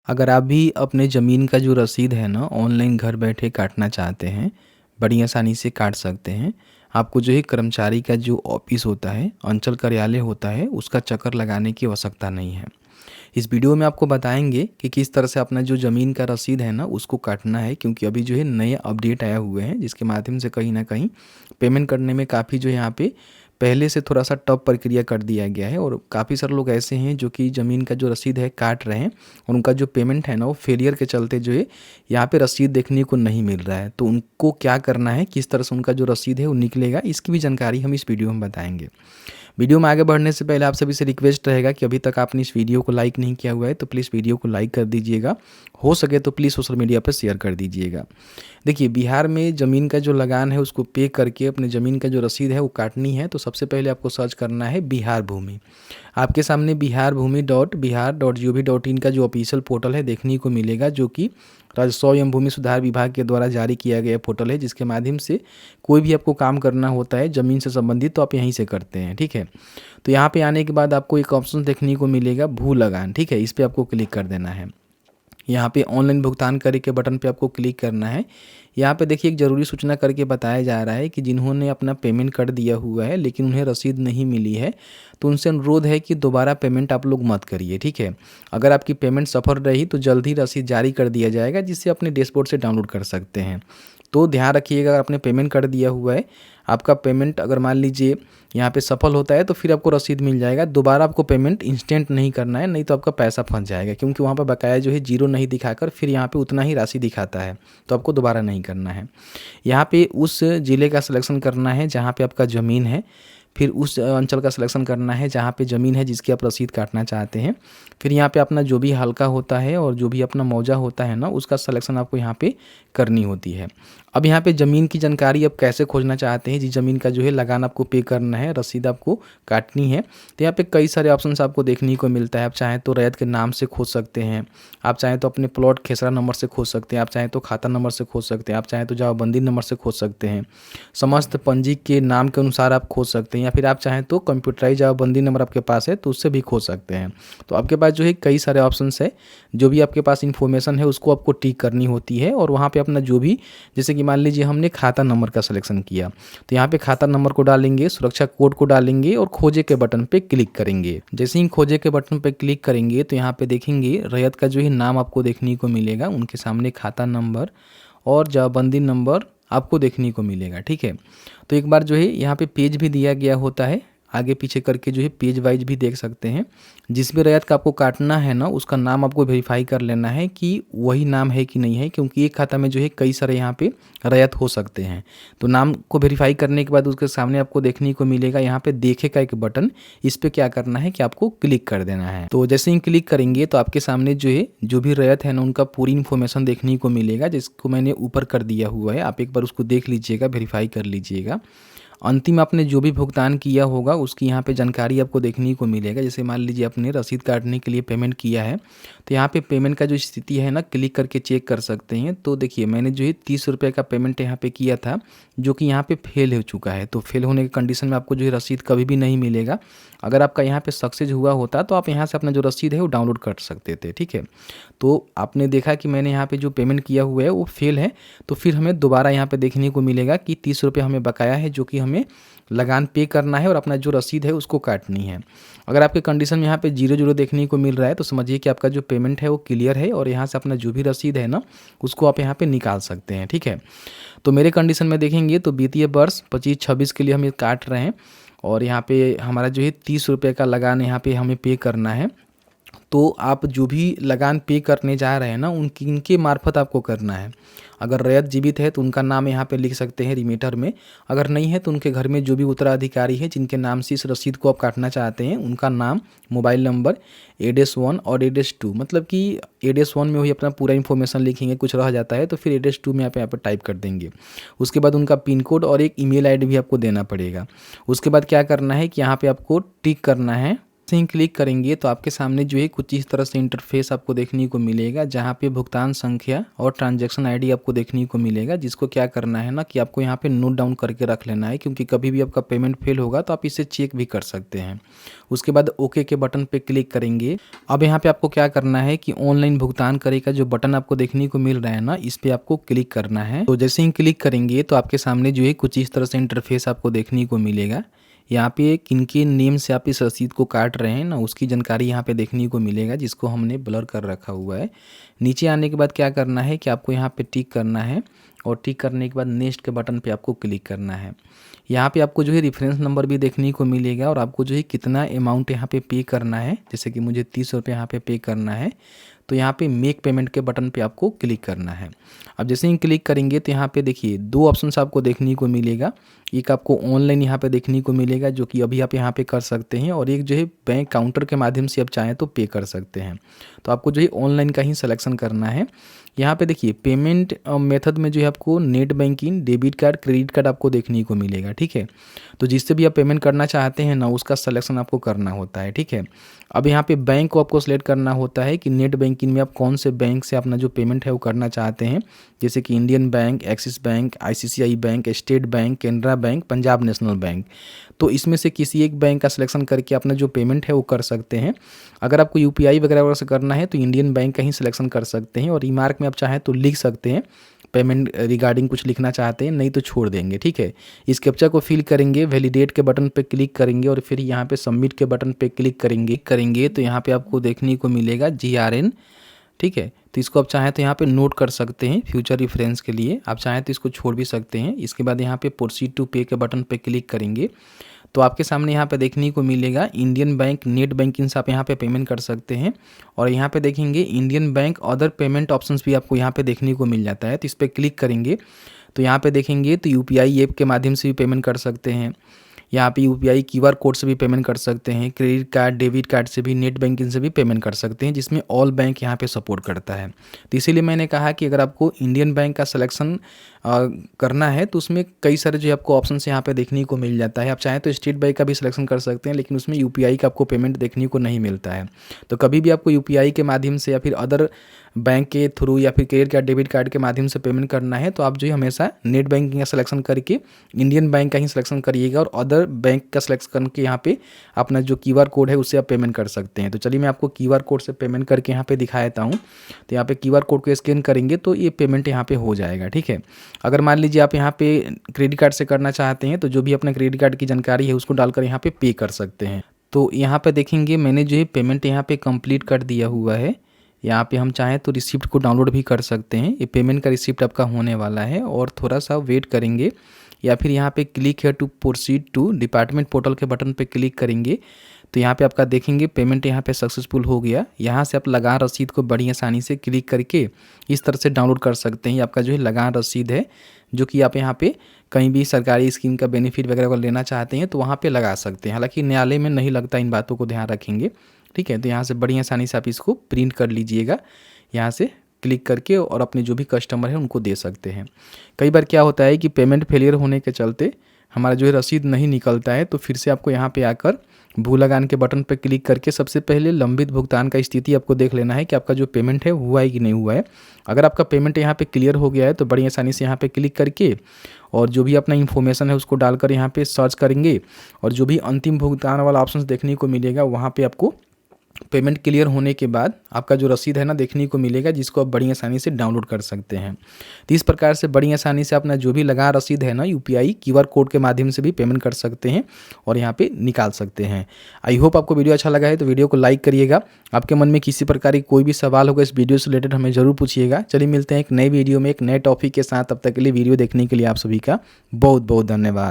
अगर आप भी अपने ज़मीन का जो रसीद है ना ऑनलाइन घर बैठे काटना चाहते हैं, बड़ी आसानी से काट सकते हैं। आपको जो है कर्मचारी का जो ऑफिस होता है, अंचल कार्यालय होता है, उसका चक्कर लगाने की आवश्यकता नहीं है। इस वीडियो में आपको बताएंगे कि किस तरह से अपना जो ज़मीन का रसीद है ना उसको काटना है, क्योंकि अभी जो है नए अपडेट आए हुए हैं जिसके माध्यम से कहीं ना कहीं पेमेंट करने में काफ़ी जो है यहाँ पे पहले से थोड़ा सा टफ प्रक्रिया कर दिया गया है। और काफ़ी सारे लोग ऐसे हैं जो कि ज़मीन का जो रसीद है काट रहे हैं और उनका जो पेमेंट है ना वो फेलियर के चलते जो है यहाँ पे रसीद देखने को नहीं मिल रहा है। तो उनको क्या करना है, किस तरह से उनका जो रसीद है वो निकलेगा, इसकी भी जानकारी हम इस वीडियो में बताएंगे। वीडियो में आगे बढ़ने से पहले आप सभी से रिक्वेस्ट रहेगा कि अभी तक आपने इस वीडियो को लाइक नहीं किया हुआ है तो प्लीज़ वीडियो को लाइक कर दीजिएगा। हो सके तो प्लीज़ सोशल मीडिया पर शेयर कर दीजिएगा। देखिए, बिहार में ज़मीन का जो लगान है उसको पे करके अपने ज़मीन का जो रसीद है वो काटनी है। तो सबसे पहले आपको सर्च करना है बिहार भूमि। आपके सामने biharbhumi.bihar.gov.in का जो ऑफिशियल पोर्टल है देखने को मिलेगा, जो कि राजस्व एवं भूमि सुधार विभाग के द्वारा जारी किया गया पोर्टल है, जिसके माध्यम से कोई भी आपको काम करना होता है ज़मीन से संबंधित तो आप यहीं से करते हैं। ठीक है, तो यहाँ पे आने के बाद आपको एक ऑप्शन देखने को मिलेगा भू लगान। ठीक है, इस पर आपको क्लिक कर देना है। यहाँ पे ऑनलाइन भुगतान करे के बटन पे आपको क्लिक करना है। यहाँ पे देखिए एक ज़रूरी सूचना करके बताया जा रहा है कि जिन्होंने अपना पेमेंट कर दिया हुआ है लेकिन उन्हें रसीद नहीं मिली है तो उनसे अनुरोध है कि दोबारा पेमेंट आप लोग मत करिए। ठीक है, अगर आपकी पेमेंट सफल रही तो जल्द ही रसीद जारी कर दिया जाएगा, जिससे अपने डैशबोर्ड से डाउनलोड कर सकते हैं। तो ध्यान रखिएगा, अगर आपने पेमेंट कर दिया हुआ है, आपका पेमेंट अगर मान लीजिए यहाँ पे सफल होता है तो फिर आपको रसीद मिल जाएगा। दोबारा आपको पेमेंट इंस्टेंट नहीं करना है, नहीं तो आपका पैसा फंस जाएगा, क्योंकि वहाँ पर बकाया जो है जीरो नहीं दिखाकर फिर यहाँ पे उतना ही राशि दिखाता है। तो आपको दोबारा नहीं करना है। यहाँ पे उस ज़िले का सिलेक्शन करना है जहाँ पे आपका ज़मीन है, फिर उस अंचल का सिलेक्शन करना है जहाँ पे ज़मीन है जिसकी आप रसीद काटना चाहते हैं। फिर यहाँ पे अपना जो भी हल्का होता है और जो भी अपना मौजा होता है ना उसका सिलेक्शन आपको यहाँ पे करनी होती है। अब यहाँ पे ज़मीन की जानकारी आप कैसे खोजना चाहते हैं, जिस ज़मीन का जो है लगान आपको पे करना है, रसीद आपको काटनी है, तो यहाँ पे कई सारे ऑप्शंस आपको देखने को मिलता है। आप चाहें तो रैयत के नाम से खोज सकते हैं, आप चाहें तो अपने प्लॉट खेसरा नंबर से खोज सकते हैं, आप चाहें तो खाता नंबर से खोज सकते हैं, आप चाहें तो जमाबंदी नंबर से खोज सकते हैं, समस्त पंजी के नाम के अनुसार आप खोज सकते हैं, या फिर आप चाहें तो कंप्यूटराइज जमाबंदी नंबर आपके पास है तो उससे भी खोज सकते हैं। तो आपके पास जो है कई सारे ऑप्शंस है, जो भी आपके पास इन्फॉर्मेशन है उसको आपको टिक करनी होती है। और वहाँ पे अपना जो भी, जैसे कि मान लीजिए हमने खाता नंबर का सिलेक्शन किया तो यहाँ पे खाता नंबर को डालेंगे, सुरक्षा कोड को डालेंगे और खोजे के बटन पे क्लिक करेंगे। जैसे ही खोजे के बटन पे क्लिक करेंगे तो यहाँ पे देखेंगे रैयत का जो है नाम आपको देखने को मिलेगा, उनके सामने खाता नंबर और जमाबंदी नंबर आपको देखने को मिलेगा। ठीक है, तो एक बार जो है यहाँ पे पेज भी दिया गया होता है, आगे पीछे करके जो है पेज वाइज भी देख सकते हैं। जिस भी रैयत का आपको काटना है ना उसका नाम आपको वेरीफाई कर लेना है कि वही नाम है कि नहीं है, क्योंकि एक खाता में जो है कई सारे यहाँ पे रैयत हो सकते हैं। तो नाम को वेरीफाई करने के बाद उसके सामने आपको देखने को मिलेगा यहाँ पे देखे का एक बटन, इस पर क्या करना है कि आपको क्लिक कर देना है। तो जैसे ही क्लिक करेंगे तो आपके सामने जो है जो भी रैयत है ना उनका पूरी इन्फॉर्मेशन देखने को मिलेगा, जिसको मैंने ऊपर कर दिया हुआ है। आप एक बार उसको देख लीजिएगा, वेरीफाई कर लीजिएगा। अंतिम आपने जो भी भुगतान किया होगा उसकी यहाँ पे जानकारी आपको देखने को मिलेगा। जैसे मान लीजिए आपने रसीद काटने के लिए पेमेंट किया है तो यहाँ पे पेमेंट का जो स्थिति है ना क्लिक करके चेक कर सकते हैं। तो देखिए मैंने जो है 30 रुपये का पेमेंट यहाँ पे किया था, जो कि यहाँ पे फेल हो चुका है। तो फेल होने के कंडीशन में आपको जो है रसीद कभी भी नहीं मिलेगा। अगर आपका यहाँ पे सक्सेस हुआ होता तो आप यहाँ से अपना जो रसीद है वो डाउनलोड कर सकते थे। ठीक है, तो आपने देखा कि मैंने यहाँ पे जो पेमेंट किया हुआ है वो फेल है, तो फिर हमें दोबारा यहाँ पे देखने को मिलेगा कि 30 रुपये हमें बकाया है, जो कि हमें लगान पे करना है और अपना जो रसीद है उसको काटनी है। अगर आपके कंडीशन में यहाँ पे 0 देखने को मिल रहा है तो समझिए कि आपका जो पेमेंट है वो क्लियर है और यहाँ से अपना जो भी रसीद है ना उसको आप यहाँ पे निकाल सकते हैं। ठीक है, तो मेरे कंडीशन में देखेंगे तो वित्तीय वर्ष 25-26 के लिए हम ये काट रहे हैं और यहाँ पे हमारा जो है 30 रुपये का लगान यहाँ पे हमें पे करना है। तो आप जो भी लगान पे करने जा रहे हैं ना उनके मार्फत आपको करना है। अगर रैयत जीवित है तो उनका नाम यहाँ पे लिख सकते हैं रिमीटर में, अगर नहीं है तो उनके घर में जो भी उत्तराधिकारी है जिनके नाम से इस रसीद को आप काटना चाहते हैं उनका नाम, मोबाइल नंबर, एडेस 1 और एडेस 2, मतलब कि एडेस 1 में वही अपना पूरा इन्फॉर्मेशन लिखेंगे, कुछ रह जाता है तो फिर एडेस 2 में आप यहाँ पर टाइप कर देंगे। उसके बाद उनका पिन कोड और एक ईमेल आईडी भी आपको देना पड़ेगा। उसके बाद क्या करना है कि यहाँ पर आपको टिक करना है से ही क्लिक करेंगे तो आपके सामने जो है कुछ इस तरह से इंटरफेस आपको देखने को मिलेगा, जहाँ पे भुगतान संख्या और ट्रांजैक्शन आईडी आपको देखने को मिलेगा, जिसको क्या करना है ना कि आपको यहाँ पे नोट डाउन करके रख लेना है, क्योंकि कभी भी आपका पेमेंट फेल होगा तो आप इसे चेक भी कर सकते हैं। उसके बाद ओके के बटन पे क्लिक करेंगे। अब यहाँ पे आपको क्या करना है कि ऑनलाइन भुगतान करे का जो बटन आपको देखने को मिल रहा है ना, इस पर आपको क्लिक करना है। तो जैसे ही क्लिक करेंगे तो आपके सामने जो है कुछ इस तरह से इंटरफेस आपको देखने को मिलेगा। यहाँ पे किन के नेम से आप इस रसीद को काट रहे हैं ना, उसकी जानकारी यहाँ पे देखने को मिलेगा, जिसको हमने ब्लर कर रखा हुआ है। नीचे आने के बाद क्या करना है कि आपको यहाँ पे टिक करना है, और टिक करने के बाद नेक्स्ट के बटन पे आपको क्लिक करना है। यहाँ पे आपको जो है रेफरेंस नंबर भी देखने को मिलेगा, और आपको जो है कितना अमाउंट यहाँ पे पे करना है। जैसे कि मुझे 30 रुपये यहाँ पे करना है, तो यहाँ पे मेक पेमेंट के बटन पे आपको क्लिक करना है। अब जैसे ही क्लिक करेंगे तो यहाँ पे देखिए दो ऑप्शंस आपको देखने को मिलेगा। एक आपको ऑनलाइन यहाँ पे देखने को मिलेगा, जो कि अभी आप यहाँ पे कर सकते हैं, और एक जो है बैंक काउंटर के माध्यम से आप चाहें तो पे कर सकते हैं। तो आपको जो है ऑनलाइन का ही सिलेक्शन करना है। यहाँ पे देखिए पेमेंट मेथड में जो है आपको net banking, debit card, credit card आपको देखने को मिलेगा, ठीक है। तो जिससे भी आप पेमेंट करना चाहते हैं ना, उसका सिलेक्शन आपको करना होता है, ठीक है। अब यहाँ पे बैंक को आपको सिलेक्ट करना होता है कि नेट बैंकिंग में आप कौन से बैंक से अपना जो पेमेंट है वो करना चाहते हैं। जैसे कि Indian bank, axis bank, ICICI bank, state bank, Canara bank, Punjab national bank. तो इसमें से किसी एक बैंक का सिलेक्शन करके अपना जो पेमेंट है वो कर सकते हैं। अगर आपको यूपीआई वगैरह से करना है तो इंडियन बैंक का ही सिलेक्शन कर सकते हैं, और रिमार्क में आप चाहें तो लिख सकते हैं, पेमेंट रिगार्डिंग कुछ लिखना चाहते हैं, नहीं तो छोड़ देंगे, ठीक है। इस कैप्चा को फिल करेंगे, वैलिडेट के बटन पे क्लिक करेंगे, और फिर यहाँ पे सबमिट के बटन पे क्लिक करेंगे तो यहाँ पे आपको देखने को मिलेगा GRN, ठीक है। तो इसको आप चाहें तो यहाँ पे नोट कर सकते हैं फ्यूचर रेफरेंस के लिए, आप चाहें तो इसको छोड़ भी सकते हैं। इसके बाद यहाँ पे प्रोसीड टू पे के बटन पे क्लिक करेंगे तो आपके सामने यहाँ पे देखने को मिलेगा इंडियन बैंक नेट बैंकिंग से आप यहाँ पे पेमेंट कर सकते हैं, और यहाँ पे देखेंगे Indian bank other payment options भी आपको यहाँ पे देखने को मिल जाता है। तो इस पर क्लिक करेंगे तो यहाँ पे देखेंगे तो यूपीआई ऐप के माध्यम से भी पेमेंट कर सकते हैं। यहाँ पे यूपीआई QR कोड से भी पेमेंट कर सकते हैं, क्रेडिट कार्ड, डेबिट कार्ड से भी, नेट बैंकिंग से भी पेमेंट कर सकते हैं, जिसमें ऑल बैंक यहाँ पे सपोर्ट करता है। तो इसीलिए मैंने कहा कि अगर आपको इंडियन बैंक का सिलेक्शन करना है तो उसमें कई सारे जो आपको ऑप्शंस यहाँ पे देखने को मिल जाता है। आप चाहें तो स्टेट बैंक का भी सिलेक्शन कर सकते हैं, लेकिन उसमें यूपीआई का आपको पेमेंट देखने को नहीं मिलता है। तो कभी भी आपको यूपीआई के माध्यम से या फिर अदर बैंक के थ्रू या फिर क्रेडिट कार्ड, डेबिट कार्ड के माध्यम से पेमेंट करना है तो आप जो है हमेशा नेट बैंकिंग का सिलेक्शन करके इंडियन बैंक का ही सिलेक्शन करिएगा, और अदर बैंक का सिलेक्शन करके यहाँ पे अपना जो QR कोड है उससे आप पेमेंट कर सकते हैं। तो चलिए मैं आपको QR कोड से पेमेंट करके यहाँ पे दिखा देता हूँ। तो यहाँ पे QR कोड को स्कैन करेंगे तो ये पेमेंट यहाँ पे हो जाएगा, ठीक है। अगर मान लीजिए आप यहाँ पे क्रेडिट कार्ड से करना चाहते हैं तो जो भी अपना क्रेडिट कार्ड की जानकारी है उसको डालकर यहाँ पे कर सकते हैं। तो यहाँ पे देखेंगे मैंने जो है पेमेंट यहाँ पे कंप्लीट कर दिया हुआ है। यहाँ पे हम चाहें तो रिसिप्ट को डाउनलोड भी कर सकते हैं। ये पेमेंट का रिसिप्ट आपका होने वाला है, और थोड़ा सा वेट करेंगे, या फिर यहाँ पे क्लिक है to proceed to department portal के बटन पे क्लिक करेंगे तो यहाँ पे आपका देखेंगे पेमेंट यहाँ पे सक्सेसफुल हो गया। यहाँ से आप लगान रसीद को बड़ी आसानी से क्लिक करके इस तरह से डाउनलोड कर सकते हैं। आपका जो है लगान रसीद है, जो कि आप यहाँ पे कहीं भी सरकारी स्कीम का बेनिफिट वगैरह अगर लेना चाहते हैं तो वहाँ पे लगा सकते हैं। हालांकि न्यायालय में नहीं लगता, इन बातों को ध्यान रखेंगे, ठीक है। तो यहाँ से बड़ी आसानी से आप इसको प्रिंट कर लीजिएगा, यहाँ से क्लिक करके, और अपने जो भी कस्टमर हैं उनको दे सकते हैं। कई बार क्या होता है कि पेमेंट फेलियर होने के चलते हमारा जो है रसीद नहीं निकलता है, तो फिर से आपको यहाँ पे आकर भू लगान के बटन पर क्लिक करके सबसे पहले लंबित भुगतान का स्थिति आपको देख लेना है कि आपका जो पेमेंट है हुआ है कि नहीं हुआ है। अगर आपका पेमेंट यहाँ पे क्लियर हो गया है तो बड़ी आसानी से यहाँ पे क्लिक करके और जो भी अपना इन्फॉर्मेशन है उसको डालकर यहाँ पे सर्च करेंगे, और जो भी अंतिम भुगतान वाला ऑप्शन देखने को मिलेगा वहाँ पे आपको पेमेंट क्लियर होने के बाद आपका जो रसीद है ना देखने को मिलेगा, जिसको आप बड़ी आसानी से डाउनलोड कर सकते हैं। तो इस प्रकार से बड़ी आसानी से अपना जो भी लगा रसीद है ना यूपीआई QR कोड के माध्यम से भी पेमेंट कर सकते हैं और यहाँ पे निकाल सकते हैं। आई होप आपको वीडियो अच्छा लगा है तो वीडियो को लाइक करिएगा। आपके मन में किसी प्रकार की कोई भी सवाल होगा इस वीडियो से रिलेटेड हमें ज़रूर पूछिएगा। चलिए मिलते हैं एक नई वीडियो में एक नए टॉपिक के साथ। तब तक के लिए वीडियो देखने के लिए आप सभी का बहुत बहुत धन्यवाद।